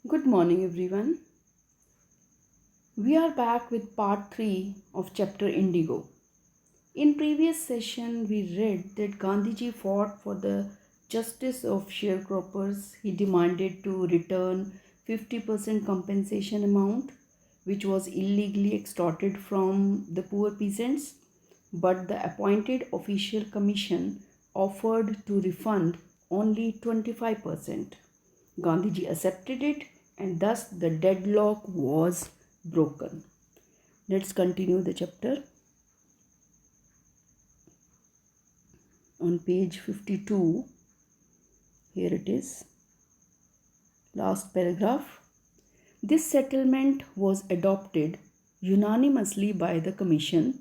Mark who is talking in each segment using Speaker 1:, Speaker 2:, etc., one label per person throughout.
Speaker 1: Good morning, everyone. We are back with part 3 of chapter Indigo. In previous session, we read that Gandhiji fought for the justice of sharecroppers. He demanded to return 50% compensation amount, which was illegally extorted from the poor peasants, but the appointed official commission offered to refund only 25%. Gandhiji accepted it, and thus the deadlock was broken. Let's continue the chapter. On page 52, here it is, last paragraph. This settlement was adopted unanimously by the commission.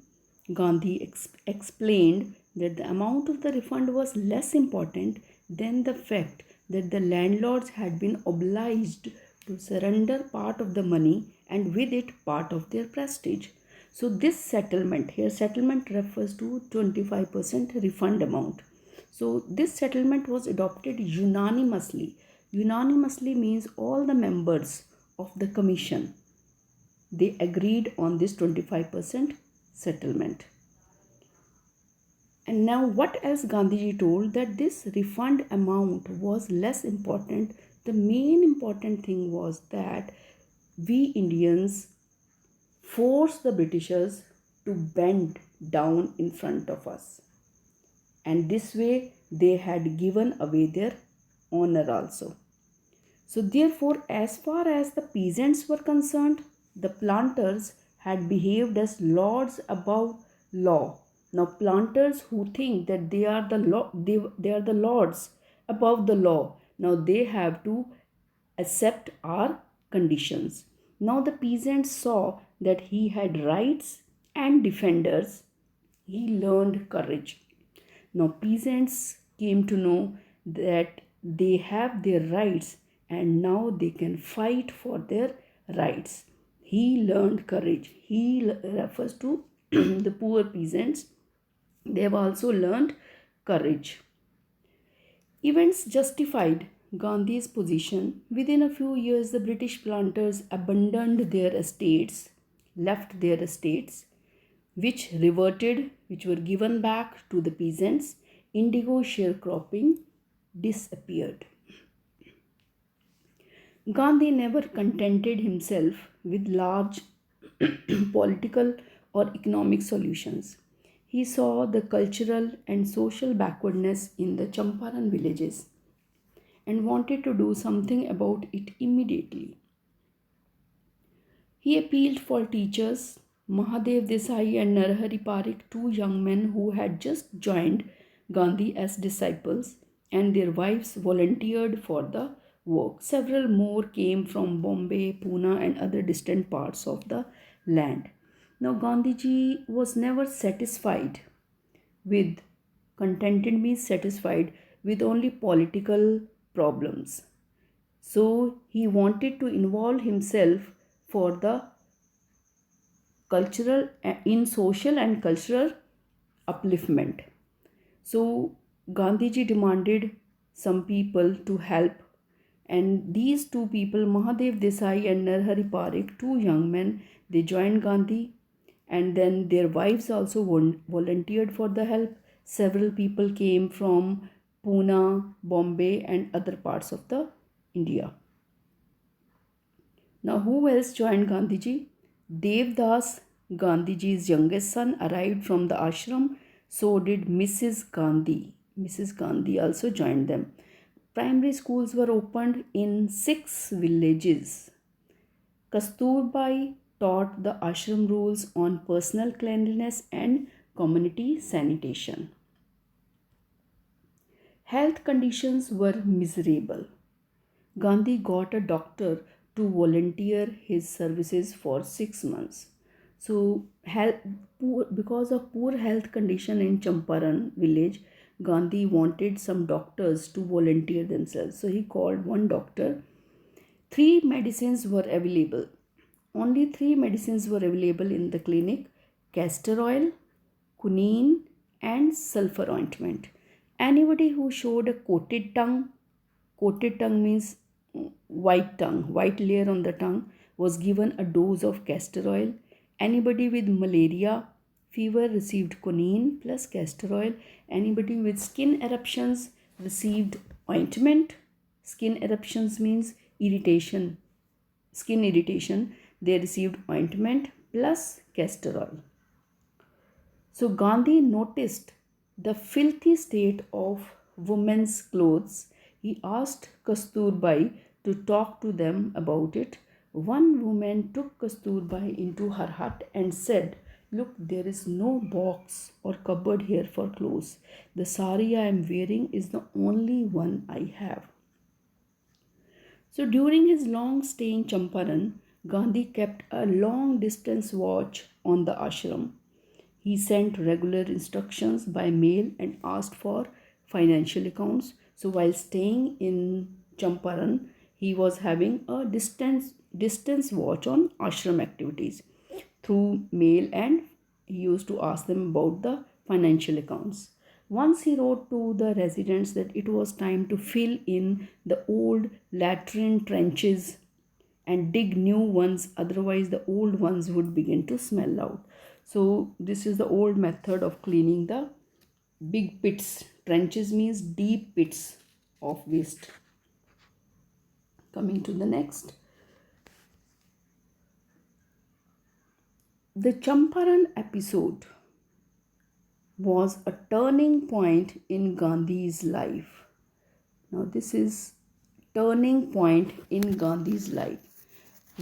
Speaker 1: Gandhi explained that the amount of the refund was less important than the fact that the landlords had been obliged to surrender part of the money and with it part of their prestige. So this settlement, here settlement refers to 25% refund amount. So this settlement was adopted unanimously. Unanimously means all the members of the commission, they agreed on this 25% settlement. And now what else Gandhiji told, that this refund amount was less important. The main important thing was that we Indians forced the Britishers to bend down in front of us, and this way they had given away their honor also. So, therefore, as far as the peasants were concerned, the planters had behaved as lords above law. Now, planters who think that they are they are the lords above the law, now they have to accept our conditions. Now, the peasants saw that he had rights and defenders. He learned courage. Now, peasants came to know that they have their rights and now they can fight for their rights. He learned courage. He refers to the poor peasants. They have also learned courage. Events justified Gandhi's position. Within a few years, the British planters abandoned their estates, left their estates, which were given back to the peasants. Indigo sharecropping disappeared. Gandhi never contented himself with large political or economic solutions. He saw the cultural and social backwardness in the Champaran villages and wanted to do something about it immediately. He appealed for teachers, Mahadev Desai and Narahari Parikh, two young men who had just joined Gandhi as disciples, and their wives volunteered for the work. Several more came from Bombay, Pune, and other distant parts of the land. Now, Gandhiji was never satisfied with, contented means satisfied with only political problems. So he wanted to involve himself for the cultural in social and cultural upliftment. So Gandhiji demanded some people to help, and these two people, Mahadev Desai and Narhari Parikh, two young men, they joined Gandhi, and then their wives also volunteered for the help. Several people came from Pune, Bombay, and other parts of the India. Now, who else joined Gandhiji? Devdas, Gandhiji's youngest son, arrived from the ashram. So did Mrs. Gandhi. Mrs. Gandhi also joined them. Primary schools were opened in 6 villages. Kasturbai taught the ashram rules on personal cleanliness and community sanitation. Health conditions were miserable. Gandhi got a doctor to volunteer his services for 6 months. So, because of poor health condition in Champaran village, Gandhi wanted some doctors to volunteer themselves. So, he called one doctor. 3 medicines were available. Only 3 medicines were available in the clinic: castor oil, quinine, and sulfur ointment. Anybody who showed a coated tongue means white layer on the tongue, was given a dose of castor oil. Anybody with malaria fever received quinine plus castor oil. Anybody with skin eruptions received ointment. Skin eruptions means irritation, skin irritation. They received ointment plus castor oil. So Gandhi noticed the filthy state of women's clothes. He asked Kasturbai to talk to them about it. One woman took Kasturbai into her hut and said, "Look, there is no box or cupboard here for clothes. The sari I am wearing is the only one I have." So during his long stay in Champaran, Gandhi kept a long distance watch on the ashram. He sent regular instructions by mail and asked for financial accounts. So while staying in Champaran, he was having a distance watch on ashram activities through mail, and he used to ask them about the financial accounts. Once he wrote to the residents that it was time to fill in the old latrine trenches and dig new ones, otherwise the old ones would begin to smell out. So this is the old method of cleaning the big pits. Trenches means deep pits of waste. Coming to the next, the Champaran episode was a turning point in Gandhi's life. Now this is turning point in Gandhi's life.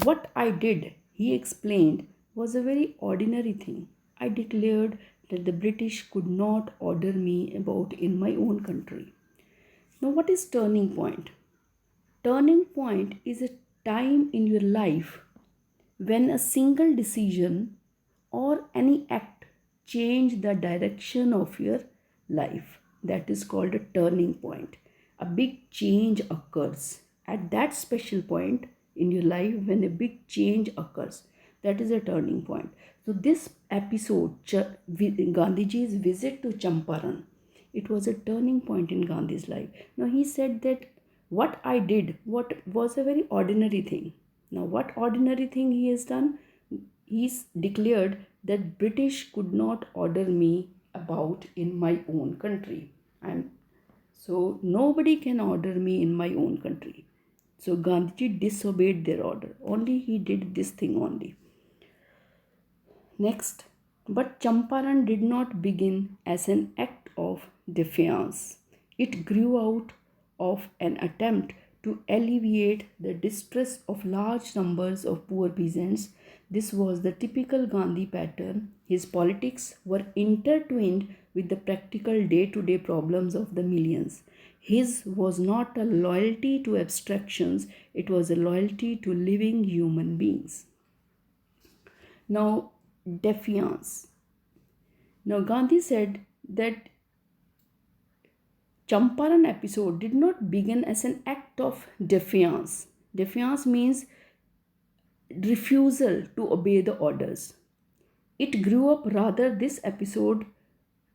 Speaker 1: What I did, he explained, was a very ordinary thing. I declared that the British could not order me about in my own country. Now, what is turning point? Turning point is a time in your life when a single decision or any act change the direction of your life. That is called a turning point. A big change occurs at that special point in your life. When a big change occurs, that is a turning point. So this episode, Gandhiji's visit to Champaran, it was a turning point in Gandhi's life. Now he said that what I did, what was a very ordinary thing. Now what ordinary thing he has done? He's declared that British could not order me about in my own country. And so nobody can order me in my own country. So Gandhiji disobeyed their order. Only he did this thing only. Next, but Champaran did not begin as an act of defiance. It grew out of an attempt to alleviate the distress of large numbers of poor peasants. This was the typical Gandhi pattern. His politics were intertwined with the practical day-to-day problems of the millions. His was not a loyalty to abstractions, it was a loyalty to living human beings. Now, defiance. Now, Gandhi said that Champaran episode did not begin as an act of defiance. Defiance means refusal to obey the orders. It grew up, rather, this episode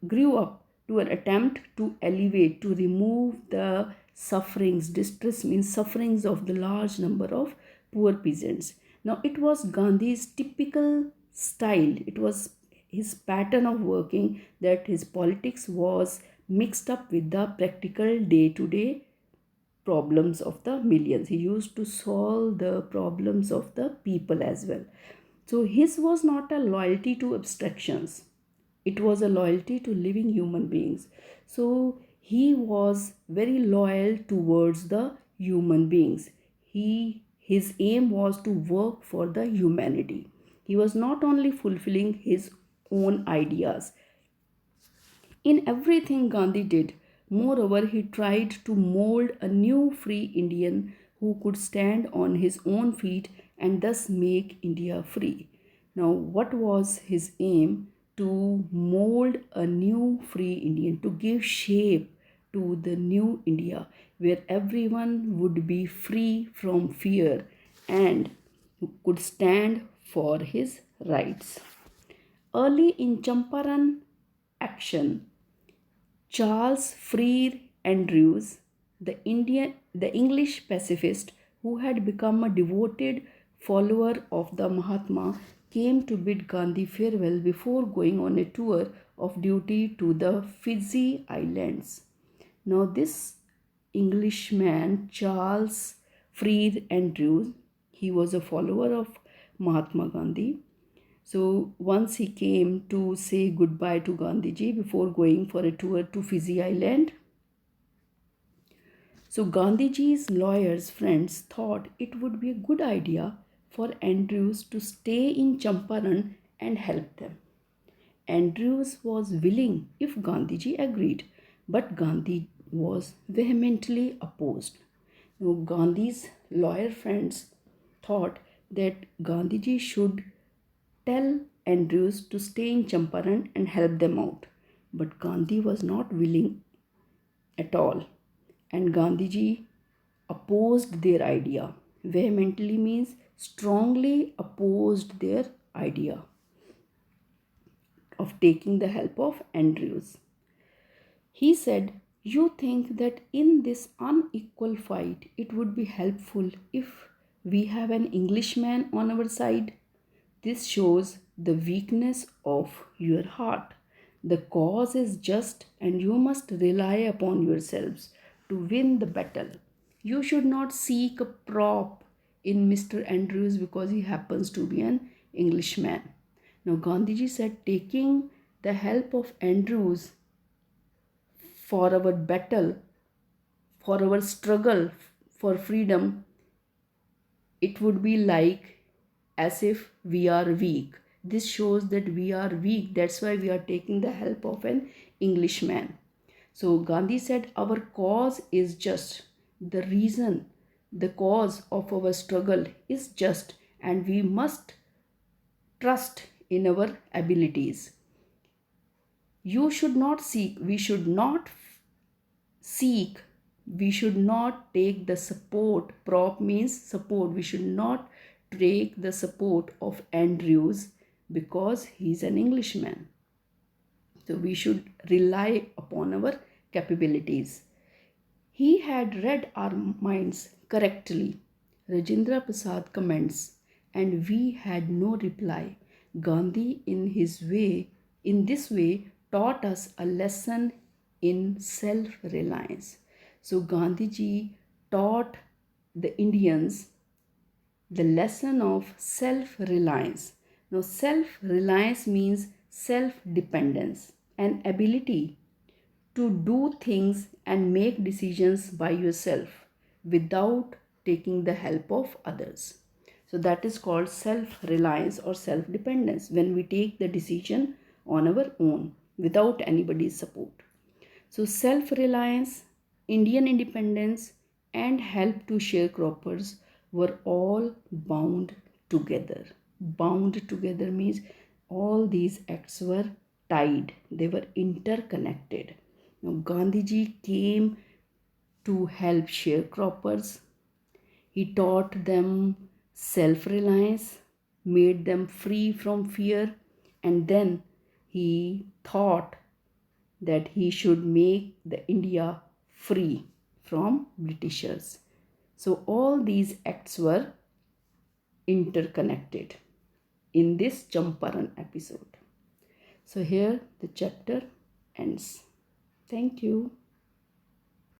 Speaker 1: grew up to an attempt to alleviate, to remove the sufferings. Distress means sufferings of the large number of poor peasants. Now, it was Gandhi's typical style, it was his pattern of working, that his politics was mixed up with the practical day to day problems of the millions. He used to solve the problems of the people as well. So his was not a loyalty to abstractions, it was a loyalty to living human beings. So he was very loyal towards the human beings. His aim was to work for the humanity. He was not only fulfilling his own ideas. In everything Gandhi did, moreover, he tried to mold a new free Indian who could stand on his own feet and thus make India free. Now, what was his aim? To mold a new free Indian, to give shape to the new India where everyone would be free from fear and could stand for his rights. Early in Champaran action, Charles Freer Andrews, the English pacifist, who had become a devoted follower of the Mahatma, came to bid Gandhi farewell before going on a tour of duty to the Fiji Islands. Now, this Englishman, Charles Freer Andrews, he was a follower of Mahatma Gandhi. So, once he came to say goodbye to Gandhiji before going for a tour to Fiji Island. So Gandhiji's lawyers' friends thought it would be a good idea for Andrews to stay in Champaran and help them. Andrews was willing if Gandhiji agreed, but Gandhi was vehemently opposed. Now, Gandhi's lawyer friends thought that Gandhiji should tell Andrews to stay in Champaran and help them out, but Gandhi was not willing at all, and Gandhiji opposed their idea. Vehemently means strongly opposed their idea of taking the help of Andrews. He said, "You think that in this unequal fight it would be helpful if we have an Englishman on our side? This shows the weakness of your heart. The cause is just and you must rely upon yourselves to win the battle. You should not seek a prop in Mr. Andrews because he happens to be an Englishman." Now, Gandhiji said, taking the help of Andrews for our battle, for our struggle for freedom, it would be like as if we are weak. This shows that we are weak. That's why we are taking the help of an Englishman. So Gandhi said, our cause is just. The reason, the cause of our struggle is just, and we must trust in our abilities. You should not seek, we should not seek, we should not take the support. Prop means support. We should not take the support of Andrews because he's an Englishman. So we should rely upon our capabilities. He had read our minds correctly, Rajendra Prasad comments, and we had no reply. Gandhi, in this way, taught us a lesson in self-reliance. So Gandhiji taught the Indians the lesson of self-reliance. Now, self-reliance means self-dependence, an ability to do things and make decisions by yourself without taking the help of others. So that is called self-reliance or self-dependence, when we take the decision on our own without anybody's support. So self-reliance, Indian independence, and help to sharecroppers were all bound together. Bound together means all these acts were tied, they were interconnected. Now, Gandhiji came to help sharecroppers. He taught them self reliance, made them free from fear, and then he thought that he should make the India free from Britishers. So all these acts were interconnected in this Champaran episode. So here the chapter ends. Thank you.